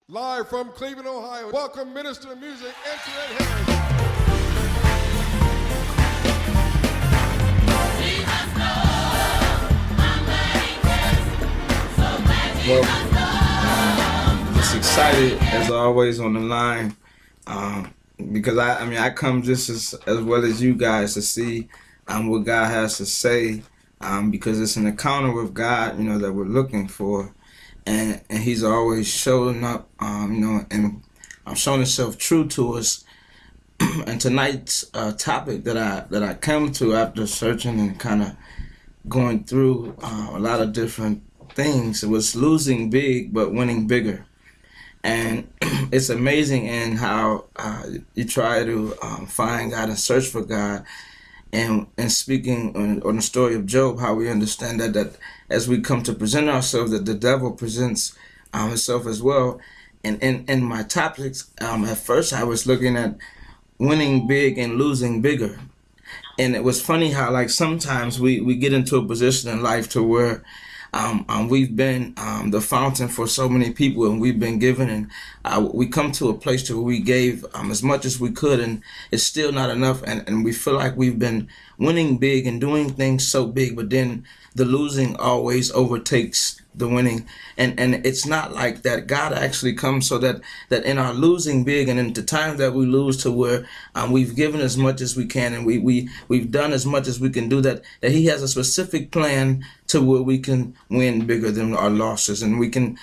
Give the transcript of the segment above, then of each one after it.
Live from Cleveland, Ohio, welcome Minister of Music, Antoinette Harris. Well, just excited as always on the line because I come just as well as you guys to see what God has to say because it's an encounter with God, that we're looking for. And he's always showing up, and showing himself true to us. And tonight's topic that I came to after searching and kind of going through a lot of different things, it was losing big but winning bigger. And it's amazing in how you try to find God and search for God. And speaking on the story of Job, how we understand that as we come to present ourselves, that the devil presents himself as well. And in my topics, at first I was looking at winning big and losing bigger. And it was funny how like sometimes we get into a position in life to where we've been the fountain for so many people, and we've been given, and we come to a place to where we gave as much as we could, and it's still not enough, and we feel like we've been winning big and doing things so big, but then the losing always overtakes the winning, and it's not like that. God actually comes so that in our losing big and in the time that we lose, to where we've given as much as we can, and we've done as much as we can do, that he has a specific plan to where we can win bigger than our losses, and we can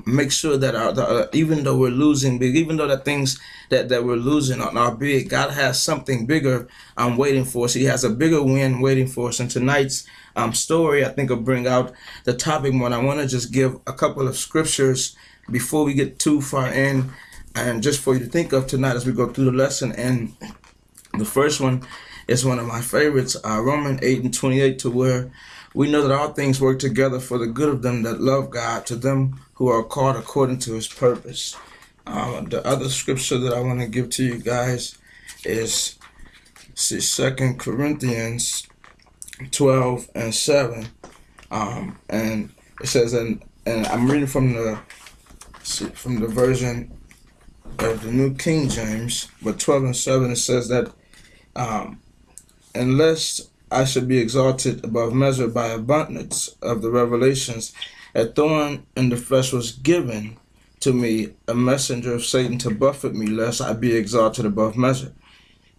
make sure that even though we're losing big, even though the things that we're losing are big, God has something bigger waiting for us. He has a bigger win waiting for us. And tonight's story, I think, will bring out the topic more. And I want to just give a couple of scriptures before we get too far in, and just for you to think of tonight as we go through the lesson. And the first one is one of my favorites, Romans 8:28, to where we know that all things work together for the good of them that love God, to them who are called according to his purpose. The other scripture that I want to give to you guys is 2 Corinthians 12:7. And it says, and I'm reading from the version of the New King James, but 12:7, it says that unless I should be exalted above measure by abundance of the revelations, a thorn in the flesh was given to me, a messenger of Satan to buffet me, lest I be exalted above measure.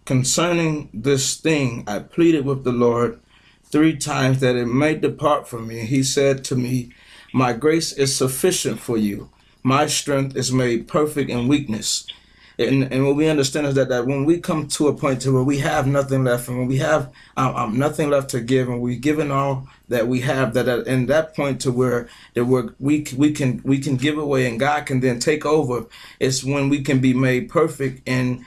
Concerning this thing, I pleaded with the Lord 3 times that it may depart from me. He said to me, my grace is sufficient for you. My strength is made perfect in weakness. And what we understand is that when we come to a point to where we have nothing left, and when we have nothing left to give, and we've given all that we have, that in that point to where we can give away, and God can then take over, it's when we can be made perfect in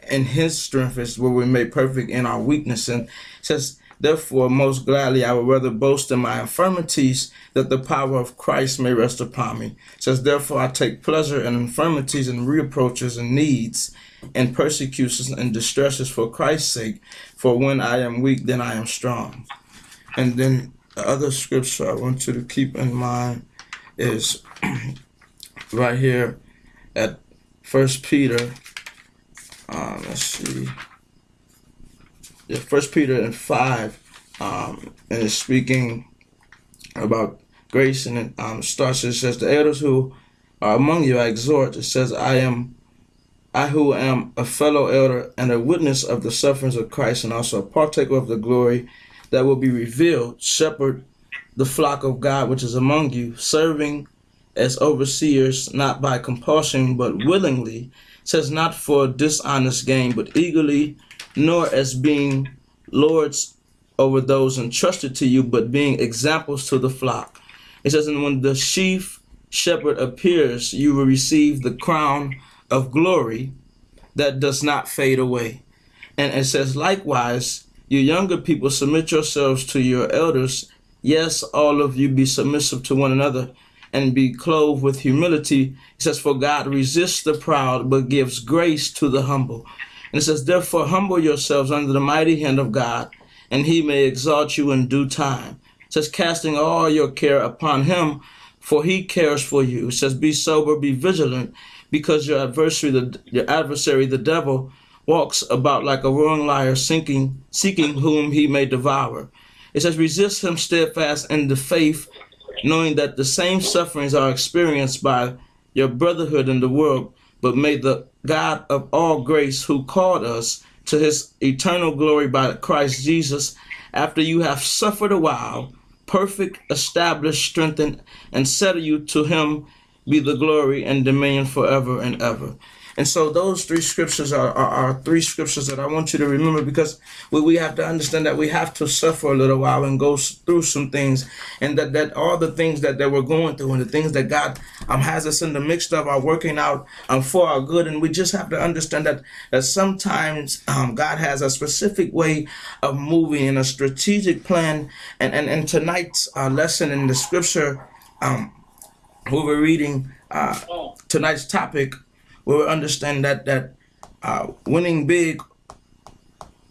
his strength is where we're made perfect in our weakness. And it says, therefore, most gladly I would rather boast in my infirmities, that the power of Christ may rest upon me. It says, therefore I take pleasure in infirmities and reproaches and needs and persecutions and distresses for Christ's sake. For when I am weak, then I am strong. And then the other scripture I want you to keep in mind is right here at 1 Peter. Let's see. Yeah, 1 Peter 5, and it's speaking about grace, and it starts. It says, "The elders who are among you I exhort." It says, "I who am a fellow elder and a witness of the sufferings of Christ, and also a partaker of the glory that will be revealed, shepherd the flock of God which is among you, serving as overseers, not by compulsion but willingly." It says, "Not for dishonest gain, but eagerly, nor as being lords over those entrusted to you, but being examples to the flock." It says, "And when the chief shepherd appears, you will receive the crown of glory that does not fade away." And it says, "Likewise, you younger people, submit yourselves to your elders. Yes, all of you be submissive to one another, and be clothed with humility." It says, "For God resists the proud, but gives grace to the humble." And it says, "Therefore humble yourselves under the mighty hand of God, and he may exalt you in due time." It says, "Casting all your care upon him, for he cares for you. It says, be sober, be vigilant, because your adversary, the devil, walks about like a roaring lion, seeking whom he may devour. It says, resist him steadfast in the faith, knowing that the same sufferings are experienced by your brotherhood in the world, but may the God of all grace, who called us to his eternal glory by Christ Jesus, after you have suffered a while, perfect, establish, strengthen, and settle you. To him be the glory and dominion forever and ever. And so those three scriptures are three scriptures that I want you to remember, because we have to understand that we have to suffer a little while and go through some things, and that all the things that we're going through and the things that God has us in the midst of are working out for our good. And we just have to understand that sometimes God has a specific way of moving and a strategic plan. And tonight's lesson in the scripture, we were reading tonight's topic, we will understand that winning big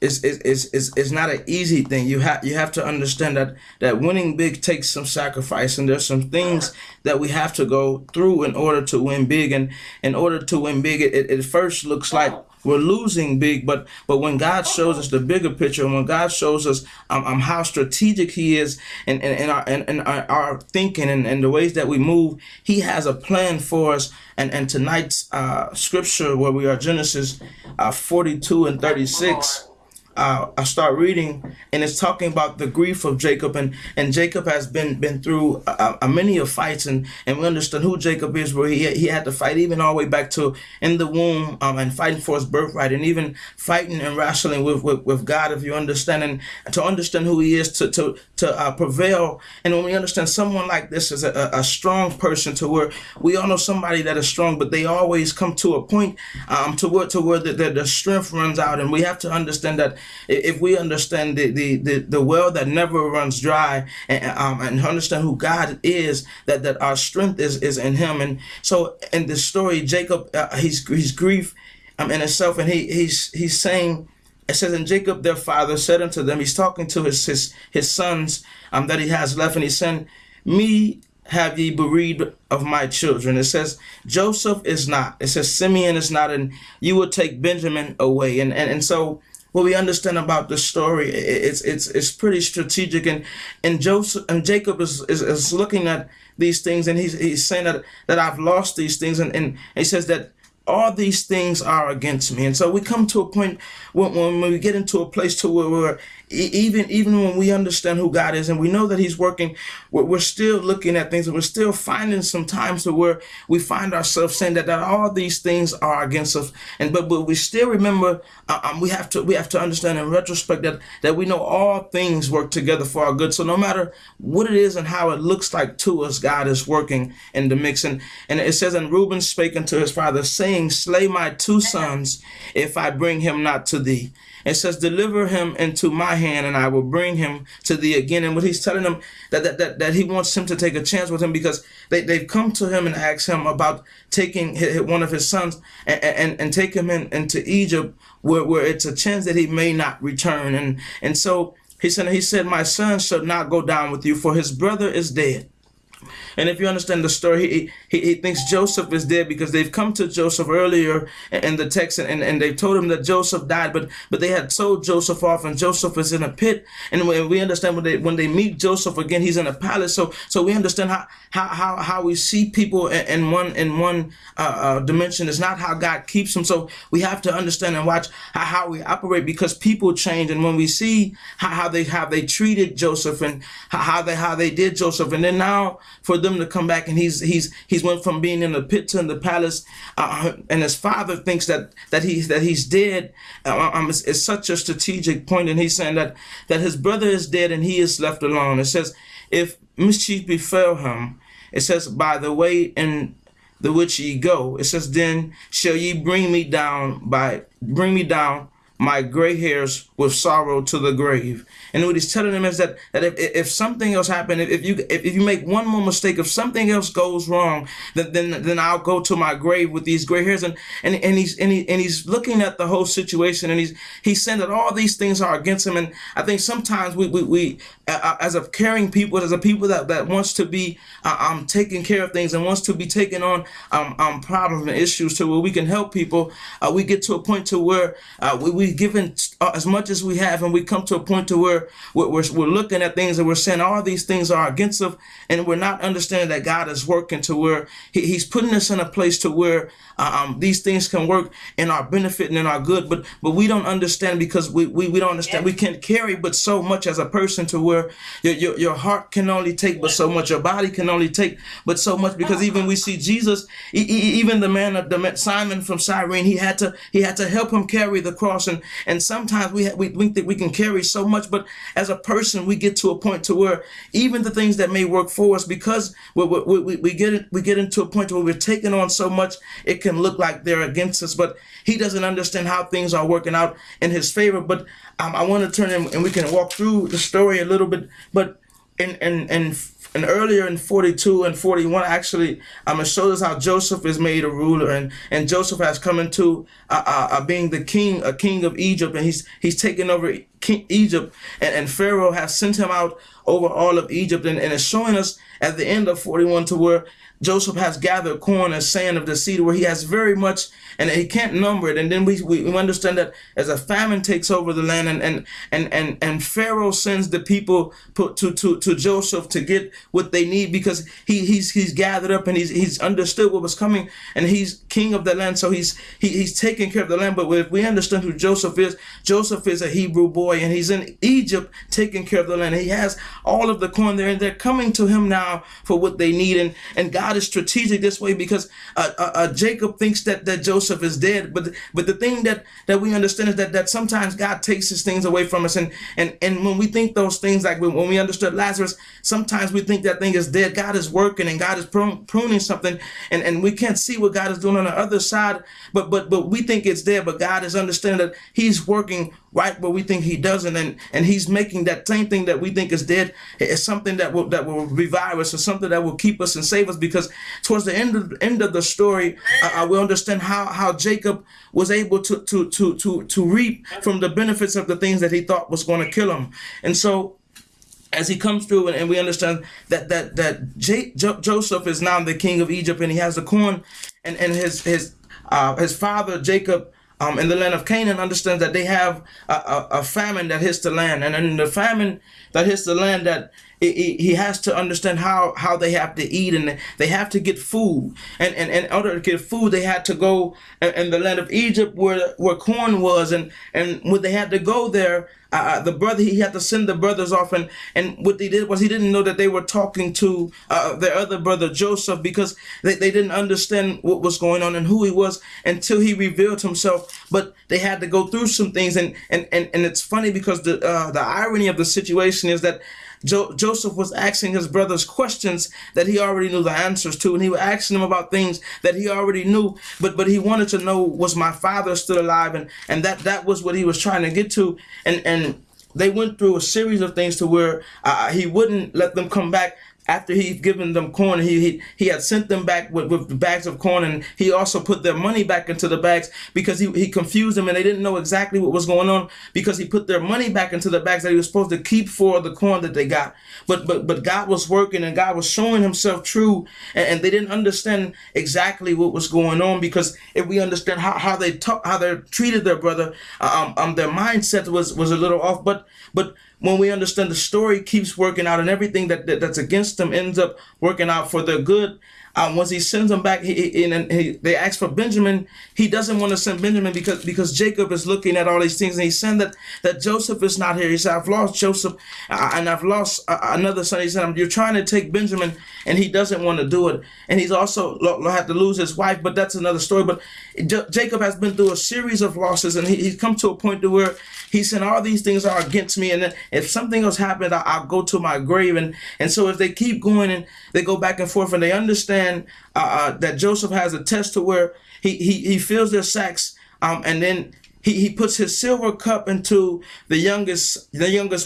is not an easy thing. You have to understand that winning big takes some sacrifice, and there's some things that we have to go through in order to win big. And in order to win big, it first looks like we're losing big, but when God shows us the bigger picture, and when God shows us how strategic He is in our thinking and the ways that we move, He has a plan for us. And tonight's scripture, where we are, Genesis 42 and 36. I start reading, and it's talking about the grief of Jacob, and Jacob has been through many of fights, and we understand who Jacob is, where he had to fight even all the way back to in the womb, and fighting for his birthright, and even fighting and wrestling with God, if you understand, and to understand who he is, to prevail. And when we understand someone like this is a strong person, to where we all know somebody that is strong, but they always come to a point to where the strength runs out. And we have to understand that if we understand the well that never runs dry, and understand who God is, that our strength is in Him. And so in this story, Jacob, his grief in itself, and he's saying, it says, and Jacob their father said unto them, he's talking to his sons that he has left, and he's saying, me have ye bereaved of my children. It says Joseph is not, it says Simeon is not, and you will take Benjamin away. And so what we understand about the story, it's pretty strategic, and Jacob is looking at these things, and he's saying that I've lost these things, and he says that all these things are against me. And so we come to a point when we get into a place to where even when we understand who God is and we know that He's working, we're still looking at things, and we're still finding some times to where we find ourselves saying that all these things are against us. But we still remember, we have to understand in retrospect that we know all things work together for our good. So no matter what it is and how it looks like to us, God is working in the mix. And it says, and Reuben spake unto his father, saying, slay my two sons, if I bring him not to thee. It says, deliver him into my hand, and I will bring him to thee again. And what he's telling them, that he wants him to take a chance with him, because they've come to him and asked him about taking one of his sons and take him into Egypt, where it's a chance that he may not return. And so he said, my son shall not go down with you, for his brother is dead. And if you understand the story, he thinks Joseph is dead, because they've come to Joseph earlier in the text, and they told him that Joseph died, but they had sold Joseph off, and Joseph is in a pit. And we understand when they meet Joseph again, he's in a palace. So we understand how we see people in one dimension is not how God keeps them. So we have to understand and watch how we operate, because people change. And when we see how they treated Joseph, and how they did Joseph, and then now for them to come back, and he's went from being in the pit to in the palace, and his father thinks that he's dead. It's such a strategic point, and he's saying that his brother is dead and he is left alone. It says, if mischief befell him, it says, by the way in the which ye go, it says, then shall ye bring me down my gray hairs with sorrow to the grave. And what he's telling them is that if something else happened, if you make one more mistake, if something else goes wrong, then I'll go to my grave with these gray hairs. And he's looking at the whole situation, and he's saying that all these things are against him. And I think sometimes we as a caring people, as a people that wants to be taking care of things and wants to be taking on problems and issues to where we can help people, we get to a point to where we've given as much as we have, and we come to a point to where we're looking at things and we're saying all these things are against us, and we're not understanding that God is working to where he's putting us in a place to where these things can work in our benefit and in our good, but we don't understand, because we don't understand. We can't carry but so much as a person, to where your heart can only take but so much, your body can only take but so much, because even we see Jesus, even the man of Simon from Cyrene, he had to help him carry the cross, and sometimes we think that we can carry so much, but as a person we get to a point to where even the things that may work for us, because we get into a point where we're taking on so much, it can look like they're against us, but he doesn't understand how things are working out in his favor. But I want to turn in, and we can walk through the story a little bit, but and earlier in 42 and 41, actually, it shows us how Joseph is made a ruler, and Joseph has come into being a king of Egypt, and he's taken over Egypt, and Pharaoh has sent him out over all of Egypt, and it's showing us at the end of 41 to where Joseph has gathered corn and sand of the sea, where he has very much, and he can't number it. And then we understand that as a famine takes over the land, and Pharaoh sends the people to Joseph to get what they need, because he's gathered up, and he's understood what was coming, and he's king of the land, so he's taking care of the land. But if we understand who Joseph is a Hebrew boy, and he's in Egypt taking care of the land. He has all of the corn there, and they're coming to him now for what they need, and God is strategic this way, because Jacob thinks that Joseph is dead, but the thing that we understand is that sometimes God takes his things away from us, and when we think those things, like when we understood Lazarus, sometimes we think that thing is dead. God is working, and God is pruning something, and we can't see what God is doing on the other side, but we think it's dead, but God is understanding that he's working right where we think he doesn't, and he's making that same thing that we think is dead is something that will revive us, or something that will keep us and save us, because towards the end of the story, we understand how Jacob was able to reap from the benefits of the things that he thought was going to kill him. And so as he comes through, and we understand that Joseph is now the king of Egypt, and he has the corn, and his father Jacob in the land of Canaan understands that they have a famine that hits the land, and in the famine that hits the land, that he has to understand how they have to eat, and they have to get food, and in order to get food, they had to go in the land of Egypt where corn was, and when they had to go there, he had to send the brothers off, and what they did was he didn't know that they were talking to their other brother Joseph, because they didn't understand what was going on and who he was until he revealed himself. But they had to go through some things, and it's funny, because the irony of the situation is that Joseph was asking his brothers questions that he already knew the answers to, and he was asking them about things that he already knew, but he wanted to know, was my father still alive, and that was what he was trying to get to, and they went through a series of things to where he wouldn't let them come back. After he'd given them corn, he had sent them back with the bags of corn, and he also put their money back into the bags, because he confused them, and they didn't know exactly what was going on, because he put their money back into the bags that he was supposed to keep for the corn that they got. But God was working, and God was showing himself true, and they didn't understand exactly what was going on, because if we understand how they treated their brother, their mindset was a little off, but when we understand the story keeps working out, and everything that's against them ends up working out for their good. Once he sends them back, they ask for Benjamin. He doesn't want to send Benjamin because Jacob is looking at all these things, and he's saying that Joseph is not here. He said, I've lost Joseph, and I've lost another son. He said, you're trying to take Benjamin, and he doesn't want to do it. And he's also had to lose his wife, but that's another story. But Jacob has been through a series of losses, and he's come to a point to where he said, all these things are against me, and if something else happens, I'll go to my grave. And so if they keep going, and they go back and forth, and they understand that Joseph has a test to where he fills their sacks, and then he puts his silver cup into the youngest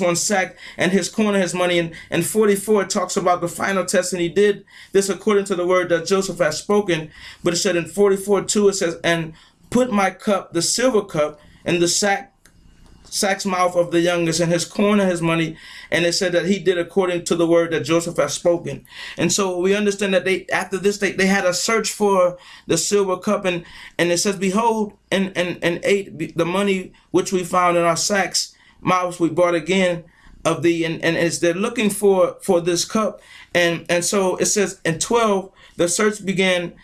one's sack, and his corner his money. And 44 it talks about the final test, and he did this according to the word that Joseph has spoken. But it said in 44:2 it says, and put my cup, the silver cup, in the sack's mouth of the youngest, and his corner his money. And it said that he did according to the word that Joseph has spoken. And so we understand that after this they had a search for the silver cup, and it says, behold, and ate the money which we found in our sacks mouths we brought again of thee. And as they're looking for this cup, and so it says in 12 the search began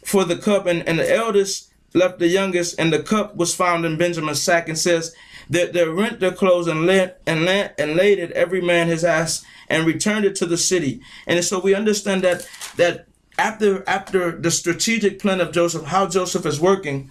for the cup, and the eldest left the youngest, and the cup was found in Benjamin's sack. And says that they rent their clothes and laid it every man his ass, and returned it to the city. And so we understand that after the strategic plan of Joseph, how Joseph is working,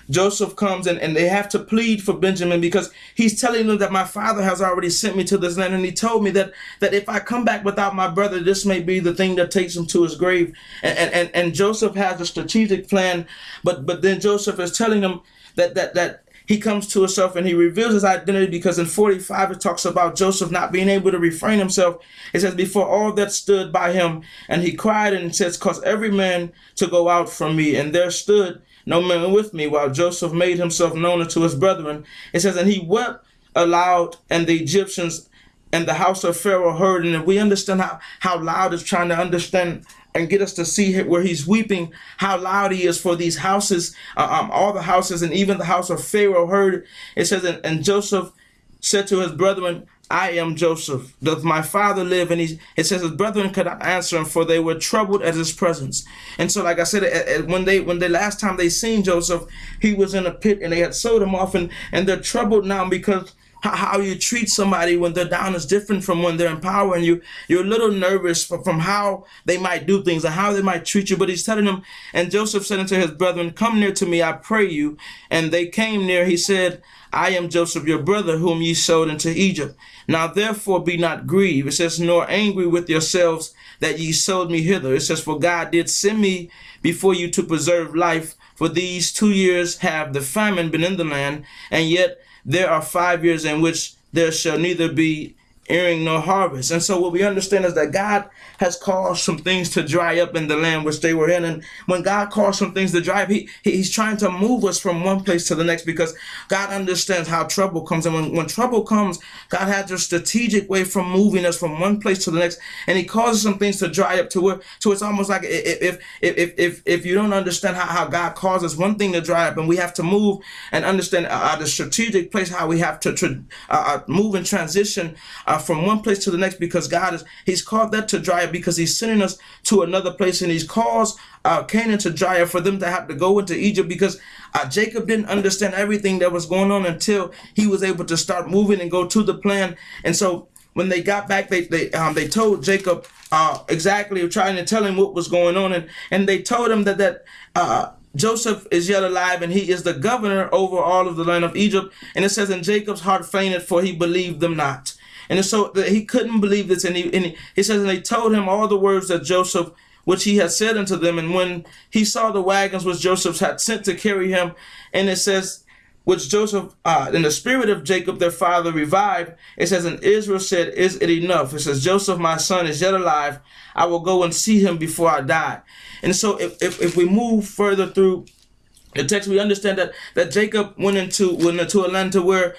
Joseph comes and they have to plead for Benjamin, because he's telling them that my father has already sent me to this land, and he told me that if I come back without my brother, this may be the thing that takes him to his grave. And Joseph has a strategic plan, but then Joseph is telling him that he comes to himself and he reveals his identity, because in 45 it talks about Joseph not being able to refrain himself. It says, before all that stood by him, and he cried, and it says, cause every man to go out from me. And there stood no man with me, while Joseph made himself known unto his brethren. It says, and he wept aloud, and the Egyptians and the house of Pharaoh heard. And we understand how loud is trying to understand and get us to see where he's weeping, how loud he is for these houses, all the houses, and even the house of Pharaoh heard. It says, and Joseph said to his brethren, I am Joseph. Doth my father live? And it says his brethren could not answer him, for they were troubled at his presence. And so, like I said, when they last time they seen Joseph, he was in a pit, and they had sold him off, and they're troubled now, because how you treat somebody when they're down is different from when they're in power, and you're a little nervous from how they might do things and how they might treat you. But he's telling them, and Joseph said unto his brethren, come near to me, I pray you. And they came near. He said, I am Joseph your brother, whom ye sold into Egypt. Now therefore be not grieved, it says, nor angry with yourselves that ye sold me hither. It says, for God did send me before you to preserve life. For these 2 years have the famine been in the land, and yet there are 5 years in which there shall neither be earing nor harvest. And so what we understand is that God has caused some things to dry up in the land which they were in. And when God caused some things to dry up, he's trying to move us from one place to the next, because God understands how trouble comes. And when trouble comes, God has a strategic way from moving us from one place to the next. And he causes some things to dry up to it's almost like if you don't understand how God causes one thing to dry up, and we have to move and understand the strategic place, how we have to move and transition from one place to the next, because he's called that to dry up, because he's sending us to another place, and he's caused Canaan to dry up for them to have to go into Egypt, because Jacob didn't understand everything that was going on until he was able to start moving and go to the plan. And so when they got back, they told Jacob exactly, trying to tell him what was going on, and they told him that Joseph is yet alive, and he is the governor over all of the land of Egypt. And it says, and Jacob's heart fainted, for he believed them not. And so he couldn't believe this. And he says, and they told him all the words that Joseph, which he had said unto them. And when he saw the wagons which Joseph had sent to carry him, and it says, which Joseph, in the spirit of Jacob, their father, revived, it says, and Israel said, is it enough? It says, Joseph, my son, is yet alive. I will go and see him before I die. And so if we move further through the text, we understand that Jacob went into a land to where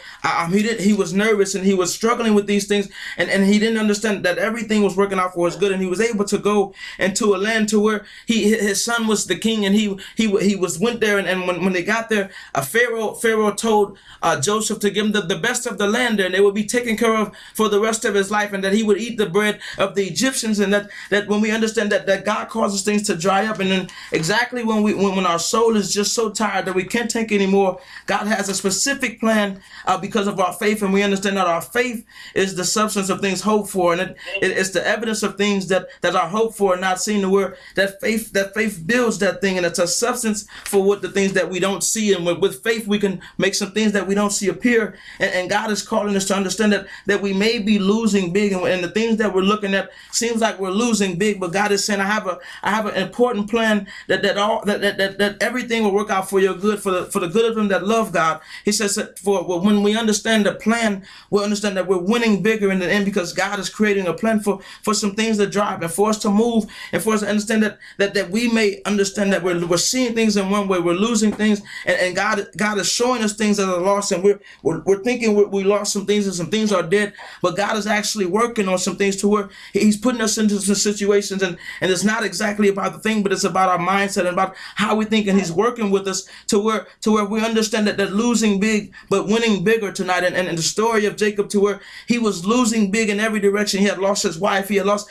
he was nervous, and he was struggling with these things, and he didn't understand that everything was working out for his good, and he was able to go into a land to where his son was the king, and he went there, and when they got there, Pharaoh told Joseph to give them the best of the land there, and they would be taken care of for the rest of his life, and that he would eat the bread of the Egyptians. And that when we understand that God causes things to dry up, and then exactly when our soul is just so tired that we can't take anymore, God has a specific plan because of our faith. And we understand that our faith is the substance of things hoped for, and it's the evidence of things that are hoped for and not seen. The word that faith builds that thing, and it's a substance for what the things that we don't see. And with faith we can make some things that we don't see appear. And God is calling us to understand that we may be losing big, and the things that we're looking at seems like we're losing big, but God is saying, I have an important plan that everything will work out out for your good, for the good of them that love God. He says that when we understand the plan, we'll understand that we're winning bigger in the end, because God is creating a plan for some things to drive and for us to move, and for us to understand that we may understand that we're seeing things in one way, we're losing things, and God is showing us things that are lost, and we're thinking we lost some things and some things are dead, but God is actually working on some things to where he's putting us into some situations, and it's not exactly about the thing, but it's about our mindset and about how we think, and he's working with us to where we understand that losing big but winning bigger tonight. And the story of Jacob, to where he was losing big in every direction. He had lost his wife, he had lost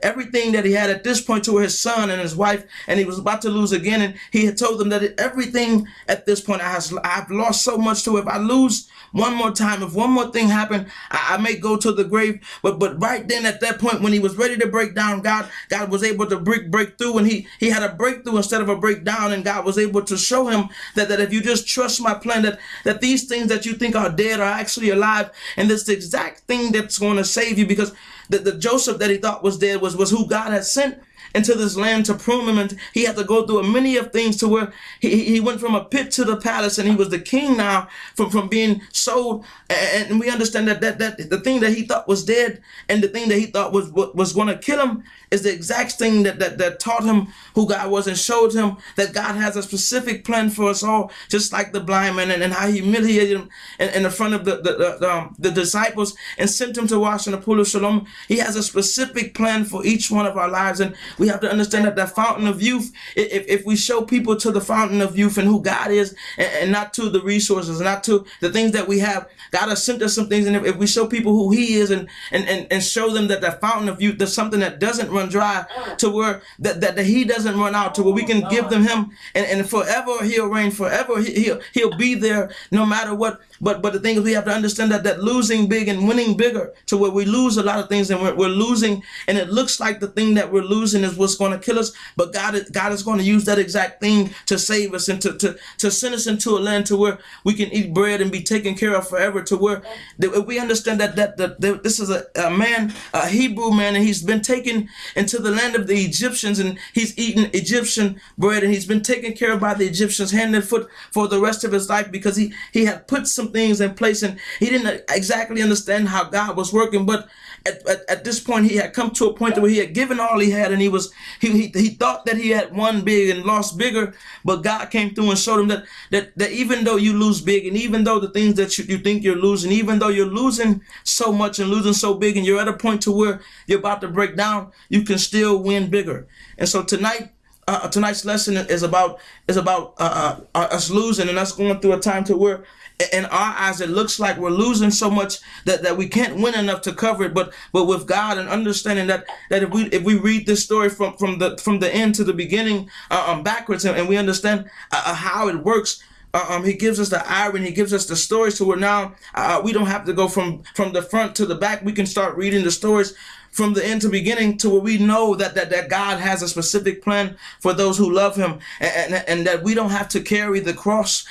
everything that he had at this point, to where his son and his wife, and he was about to lose again, and he had told them that everything at this point, I've lost so much, to if I lose one more time, if one more thing happened, I may go to the grave. But right then, at that point, when he was ready to break down, God was able to break through, and he had a breakthrough instead of a breakdown, and God was able to show him that if you just trust my plan, that these things that you think are dead are actually alive, and it's the exact thing that's going to save you, because the Joseph that he thought was dead was who God had sent into this land to prune him, and he had to go through a many of things, to where he went from a pit to the palace, and he was the king now from being sold. And we understand that the thing that he thought was dead and the thing that he thought was going to kill him is the exact thing that taught him who God was, and showed him that God has a specific plan for us all, just like the blind man, and how he humiliated him in the front of the disciples and sent him to wash in the pool of Siloam. He has a specific plan for each one of our lives, and we have to understand that the fountain of youth, if we show people to the fountain of youth and who God is, and not to the resources, not to the things that we have, God has sent us some things, and if we show people who he is, and show them that the fountain of youth, there's something that doesn't run dry, to where that he doesn't run out, to where we can give them him, and forever he'll reign, forever he'll be there no matter what. But the thing is, we have to understand that losing big and winning bigger, to where we lose a lot of things, and we're losing, and it looks like the thing that we're losing is what's going to kill us, but God is going to use that exact thing to save us, and to send us into a land to where we can eat bread and be taken care of forever, to where we understand that this is a man, a Hebrew man, and he's been taken into the land of the Egyptians, and he's eaten Egyptian bread, and he's been taken care of by the Egyptians hand and foot for the rest of his life, because he had put some things in place, and he didn't exactly understand how God was working. But at this point, he had come to a point where he had given all he had, and he thought that he had won big and lost bigger, but God came through and showed him that even though you lose big, and even though the things that you think you're losing, even though you're losing so much and losing so big, and you're at a point to where you're about to break down, you can still win bigger. And so tonight's lesson is about us losing, and us going through a time to where in our eyes it looks like we're losing so much that we can't win enough to cover it, but with God, and understanding that if we read this story from the end to the beginning backwards, and we understand how it works, he gives us the irony, he gives us the stories, to where now we don't have to go from the front to the back. We can start reading the stories from the end to beginning, to where we know that God has a specific plan for those who love him, and that we don't have to carry the cross.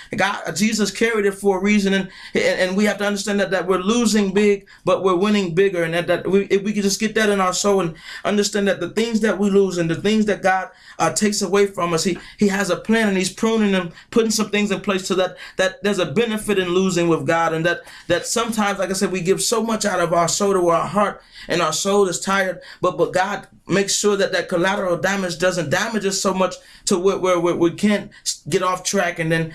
Jesus carried it for a reason, and we have to understand that we're losing big, but we're winning bigger, and if we can just get that in our soul, and understand that the things that we lose and the things that God takes away from us, he has a plan, and he's pruning them, putting some things in place, so that there's a benefit in losing with God, and that sometimes, like I said, we give so much out of our soul to our heart, and our soul is tired, but God makes sure that collateral damage doesn't damage us so much to where we can't get off track, and then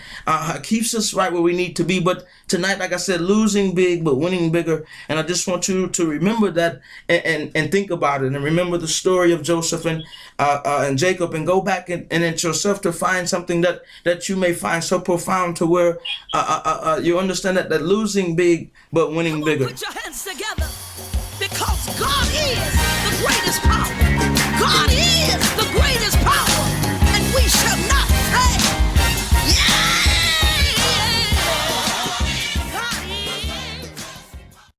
keeps us right where we need to be. But tonight, like I said, losing big but winning bigger, and I just want you to remember that, and think about it, and remember the story of Joseph and Jacob, and go back and at yourself to find something that you may find so profound, to where you understand that losing big but winning bigger. Put your hands together, because God is the greatest power. God is the